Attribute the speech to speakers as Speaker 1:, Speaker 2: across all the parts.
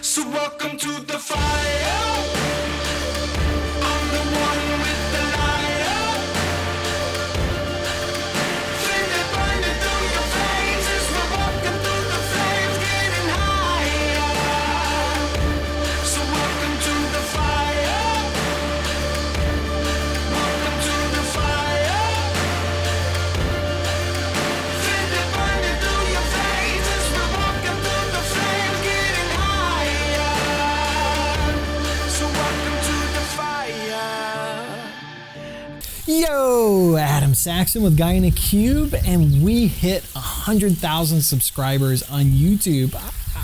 Speaker 1: So welcome to the fire. I'm the one with the lighter. Feel it burning through your veins as we're walking through the flames, getting higher. So welcome to the fire. Welcome to the fire. Feel it burning through your veins as we're walking through the flames, getting higher. So welcome to the fire.
Speaker 2: Yo, Adam Saxon with Guy in a Cube, and we hit 100,000 subscribers on YouTube.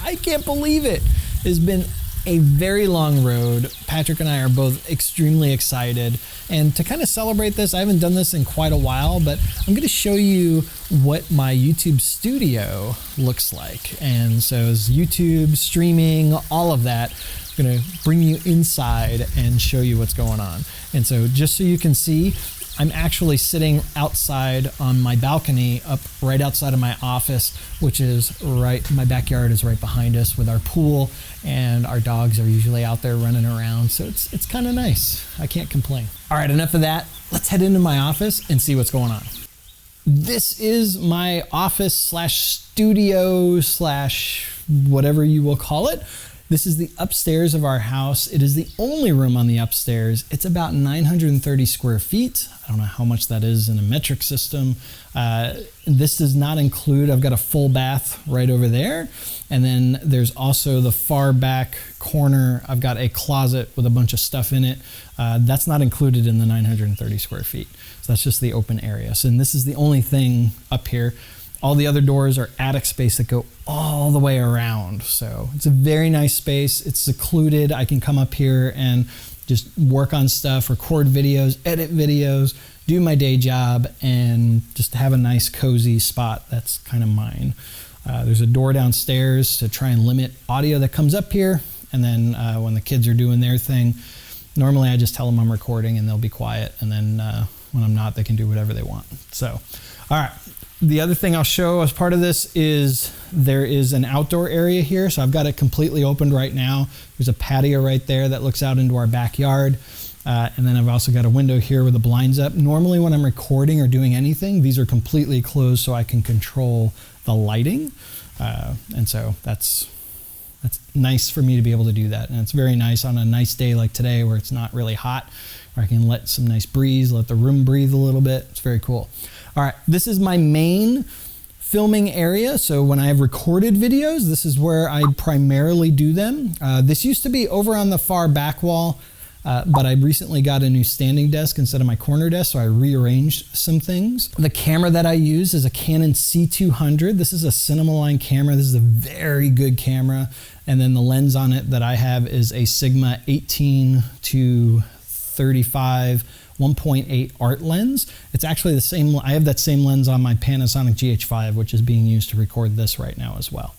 Speaker 2: I can't believe it. It's been a very long road. Patrick and I are both extremely excited. And to kind of celebrate this, I haven't done this in quite a while, but I'm going to show you what my YouTube studio looks like. And so it's YouTube, streaming, all of that. I'm going to bring you inside and show you what's going on. And so just so you can see, I'm actually sitting outside on my balcony up right outside of my office, which is right, my backyard is right behind us with our pool, and our dogs are usually out there running around. So it's kind of nice. I can't complain. All right, enough of that. Let's head into my office and see what's going on. This is my office slash studio slash whatever you will call it. This is the upstairs of our house. It is the only room on the upstairs. It's about 930 square feet. I don't know how much that is in a metric system. This does not include, I've got a full bath right over there. And then there's also the far back corner. I've got a closet with a bunch of stuff in it. That's not included in the 930 square feet. So that's just the open area. So, and this is the only thing up here. All the other doors are attic space that go all the way around. So it's a very nice space. It's secluded. I can come up here and just work on stuff, record videos, edit videos, do my day job, and just have a nice cozy spot. That's kind of mine. There's a door downstairs to try and limit audio that comes up here. And then when the kids are doing their thing, normally I just tell them I'm recording and they'll be quiet. And then when I'm not, they can do whatever they want. So, all right. The other thing I'll show as part of this is there is an outdoor area here. So I've got it completely opened right now. There's a patio right there that looks out into our backyard. And then I've also got a window here with the blinds up. Normally when I'm recording or doing anything, these are completely closed so I can control the lighting. And so that's nice for me to be able to do that. And it's very nice on a nice day like today where it's not really hot, where I can let some nice breeze, let the room breathe a little bit. It's very cool. All right, this is my main filming area. So when I have recorded videos, this is where I primarily do them. This used to be over on the far back wall, but I recently got a new standing desk instead of my corner desk, so I rearranged some things. The camera that I use is a Canon C200. This is a Cinema-Line camera. This is a very good camera. And then the lens on it that I have is a Sigma 18 to 35 1.8 art lens. It's actually the same, I have that same lens on my Panasonic GH5, which is being used to record this right now as well.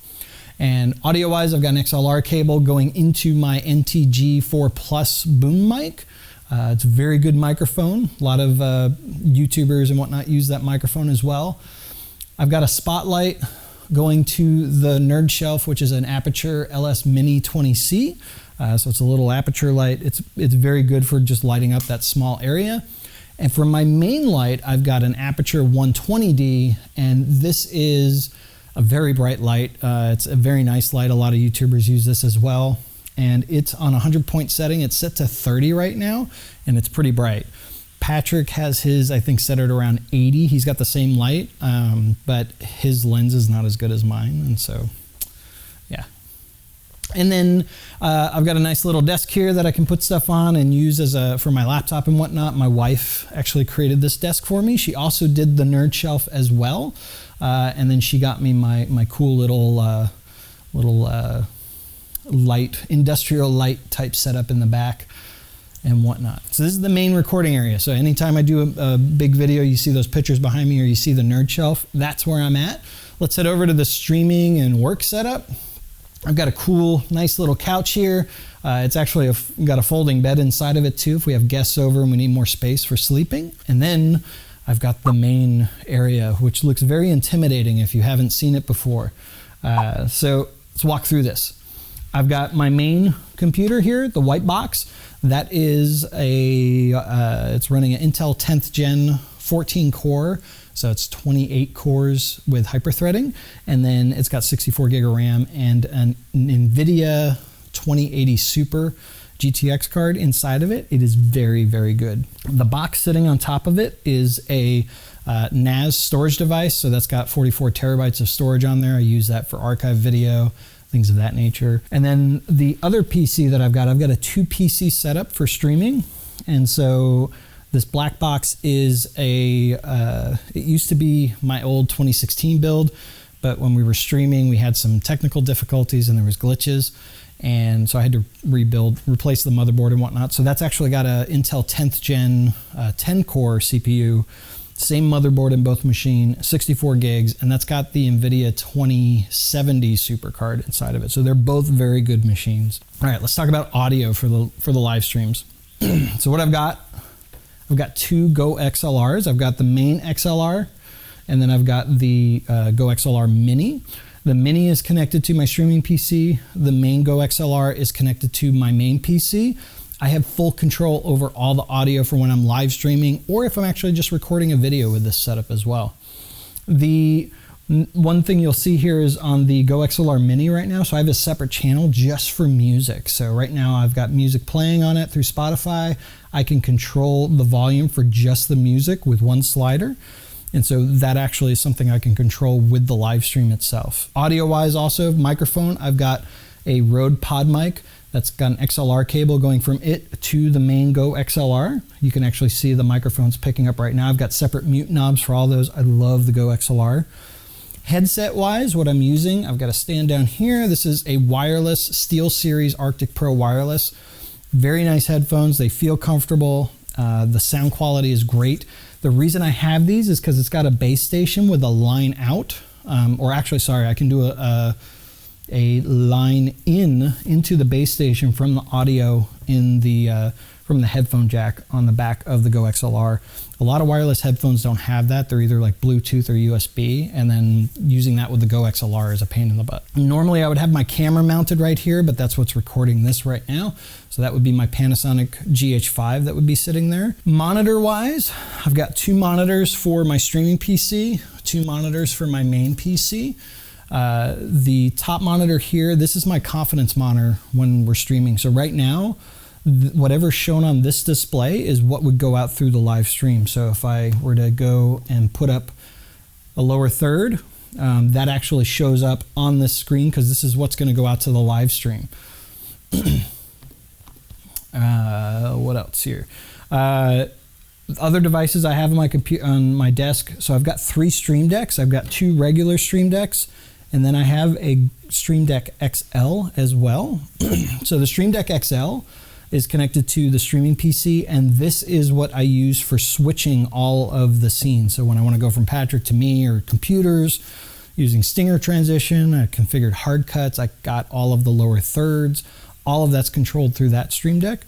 Speaker 2: And audio-wise, I've got an XLR cable going into my NTG4 Plus boom mic. It's a very good microphone. A lot of YouTubers and whatnot use that microphone as well. I've got a spotlight going to the Nerd Shelf, which is an Aperture LS Mini 20C. So it's a little aperture light. It's very good for just lighting up that small area. And for my main light, I've got an Aperture 120D, and this is a very bright light. It's a very nice light. A lot of YouTubers use this as well. And it's on a 100-point setting. It's set to 30 right now, and it's pretty bright. Patrick has his, I think, set it around 80. He's got the same light, but his lens is not as good as mine, and so, yeah. And then I've got a nice little desk here that I can put stuff on and use as for my laptop and whatnot. My wife actually created this desk for me. She also did the Nerd Shelf as well. And then she got me my cool little light, industrial light type setup in the back and whatnot. So this is the main recording area. So anytime I do a big video, you see those pictures behind me or you see the Nerd Shelf, that's where I'm at. Let's head over to the streaming and work setup. I've got a cool, nice little couch here. It's actually got a folding bed inside of it too if we have guests over and we need more space for sleeping. And then I've got the main area, which looks very intimidating if you haven't seen it before. So let's walk through this. I've got my main computer here, the white box. That is it's running an Intel 10th Gen 14 core. So it's 28 cores with hyperthreading. And then it's got 64 gig of RAM and an NVIDIA 2080 Super GTX card inside of it. It is very, very good. The box sitting on top of it is a NAS storage device. So that's got 44 terabytes of storage on there. I use that for archive video, things of that nature. And then the other PC that I've got a 2 PC setup for streaming. And so this black box is it used to be my old 2016 build, but when we were streaming, we had some technical difficulties and there was glitches. And so I had to replace the motherboard and whatnot. So that's actually got a Intel 10th Gen 10 core CPU, same motherboard in both machines, 64 gigs, and that's got the NVIDIA 2070 Super card inside of it. So they're both very good machines. All right, let's talk about audio for the live streams. So what I've got 2 Go XLRs. I've got the main XLR, and then I've got the Go XLR Mini. The Mini is connected to my streaming PC. The main Go XLR is connected to my main PC. I have full control over all the audio for when I'm live streaming or if I'm actually just recording a video with this setup as well. The one thing you'll see here is on the Go XLR Mini right now, so I have a separate channel just for music. So right now I've got music playing on it through Spotify. I can control the volume for just the music with one slider. And so that actually is something I can control with the live stream itself. Audio-wise also, microphone, I've got a Rode Pod mic that's got an XLR cable going from it to the main Go XLR. You can actually see the microphones picking up right now. I've got separate mute knobs for all those. I love the Go XLR. Headset-wise, what I'm using, I've got a stand down here. This is a wireless SteelSeries Arctic Pro wireless. Very nice headphones. They feel comfortable. The sound quality is great. The reason I have these is because it's got a base station with a line out, or actually, sorry, I can do a line into the base station from the audio from the headphone jack on the back of the Go XLR. A lot of wireless headphones don't have that. They're either like Bluetooth or USB, and then using that with the Go XLR is a pain in the butt. Normally I would have my camera mounted right here, but that's what's recording this right now. So that would be my Panasonic GH5 that would be sitting there. Monitor wise, I've got 2 monitors for my streaming PC, 2 monitors for my main PC. The top monitor here, this is my confidence monitor when we're streaming. So right now, whatever's shown on this display is what would go out through the live stream. So if I were to go and put up a lower third, that actually shows up on this screen because this is what's going to go out to the live stream. What else here? Other devices I have on my computer, on my desk. So I've got 3 Stream Decks. I've got 2 regular Stream Decks, and then I have a Stream Deck XL as well. So the Stream Deck XL is connected to the streaming PC, and this is what I use for switching all of the scenes. So when I want to go from Patrick to me or computers, using Stinger transition, I configured hard cuts, I got all of the lower thirds, all of that's controlled through that Stream Deck.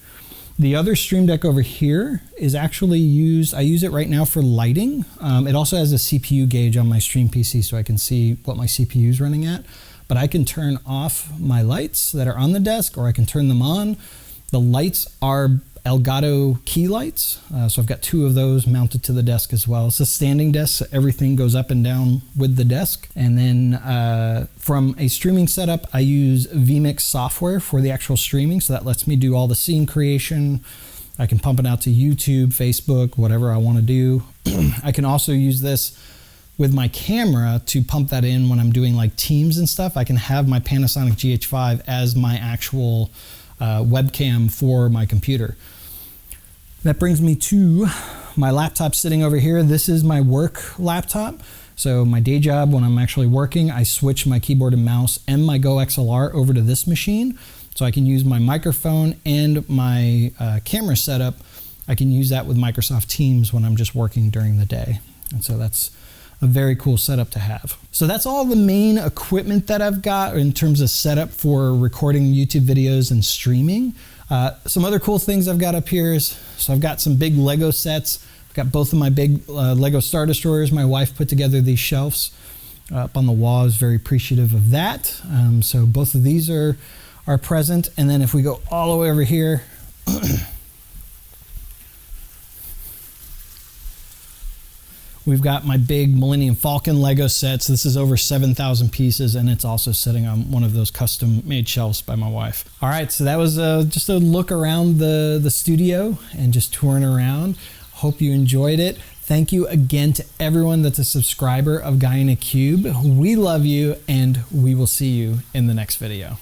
Speaker 2: The other Stream Deck over here is actually I use it right now for lighting. It also has a CPU gauge on my stream PC so I can see what my CPU is running at, but I can turn off my lights that are on the desk or I can turn them on. The lights are Elgato key lights, so I've got 2 of those mounted to the desk as well. It's a standing desk, so everything goes up and down with the desk. And then from a streaming setup, I use vMix software for the actual streaming, so that lets me do all the scene creation. I can pump it out to YouTube, Facebook, whatever I want to do. I can also use this with my camera to pump that in when I'm doing like Teams and stuff. I can have my Panasonic GH5 as my actual webcam for my computer. That brings me to my laptop sitting over here. This is my work laptop. So my day job, when I'm actually working, I switch my keyboard and mouse and my Go XLR over to this machine. So I can use my microphone and my camera setup. I can use that with Microsoft Teams when I'm just working during the day. And so that's a very cool setup to have. So that's all the main equipment that I've got in terms of setup for recording YouTube videos and streaming. Some other cool things I've got up here is, so I've got some big Lego sets. I've got both of my big Lego Star Destroyers. My wife put together these shelves up on the wall. I was very appreciative of that. So both of these are are present. And then if we go all the way over here, we've got my big Millennium Falcon Lego sets. This is over 7,000 pieces, and it's also sitting on one of those custom-made shelves by my wife. All right, so that was just a look around the studio and just touring around. Hope you enjoyed it. Thank you again to everyone that's a subscriber of Guy in a Cube. We love you, and we will see you in the next video.